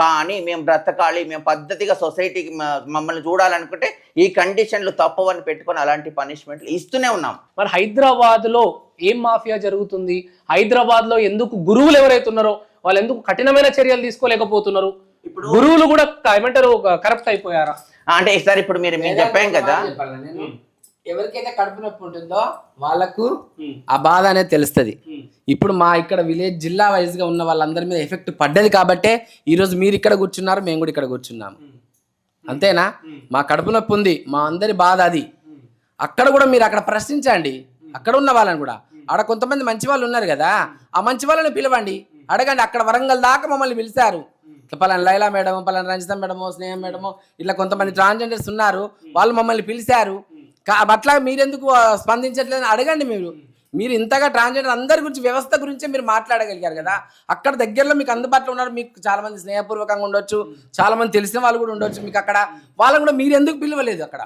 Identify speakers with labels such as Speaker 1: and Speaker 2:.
Speaker 1: కానీ మేము బ్రతకాలి, మేము పద్ధతిగా సొసైటీకి మమ్మల్ని చూడాలనుకుంటే ఈ కండిషన్లు తప్పవని పెట్టుకొని అలాంటి పనిష్మెంట్లు ఇస్తూనే ఉన్నాం.
Speaker 2: మరి హైదరాబాద్లో ఏం మాఫియా జరుగుతుంది? హైదరాబాద్లో ఎందుకు గురువులు ఎవరైతే ఉన్నారో వాళ్ళు ఎందుకు కఠినమైన చర్యలు తీసుకోలేకపోతున్నారు? ఇప్పుడు గురువులు కూడా ఏమంటారు కరప్ట్ అయిపోయారా?
Speaker 1: అంటే ఈసారి ఇప్పుడు మీరు చెప్పాం కదా,
Speaker 3: ఎవరికైతే కడుపు నొప్పి ఉంటుందో వాళ్ళకు ఆ బాధ అనేది తెలుస్తుంది. ఇప్పుడు మా ఇక్కడ విలేజ్ జిల్లా వైజ్ గా ఉన్న వాళ్ళందరి మీద ఎఫెక్ట్ పడ్డది కాబట్టే ఈరోజు మీరు ఇక్కడ కూర్చున్నారు, మేము కూడా ఇక్కడ కూర్చున్నాము. అంతేనా? మా కడుపు నొప్పి ఉంది, మా అందరి బాధ అది. అక్కడ కూడా మీరు అక్కడ ప్రశ్నించండి, అక్కడ ఉన్న వాళ్ళని కూడా. ఆడ కొంతమంది మంచి వాళ్ళు ఉన్నారు కదా, ఆ మంచి వాళ్ళని పిలవండి, అడగండి. అక్కడ వరంగల్ దాకా మమ్మల్ని పిలిచారు. పలానా లైలా మేడము, పలానా రంజిత మేడము, స్నేహం మేడము, ఇట్లా కొంతమంది ట్రాన్స్జెండర్స్ ఉన్నారు, వాళ్ళు మమ్మల్ని పిలిచారు. అట్లా మీరెందుకు స్పందించట్లేదని అడగండి. మీరు ఇంతగా ట్రాన్స్జెండర్ అందరి గురించి, వ్యవస్థ గురించే మీరు మాట్లాడగలిగారు కదా. అక్కడ దగ్గరలో మీకు అందుబాటులో ఉన్నారు, మీకు చాలా మంది స్నేహపూర్వకంగా ఉండొచ్చు, చాలా మంది తెలిసిన వాళ్ళు కూడా ఉండొచ్చు మీకు అక్కడ. వాళ్ళని కూడా మీరు ఎందుకు పిలవలేదు అక్కడ?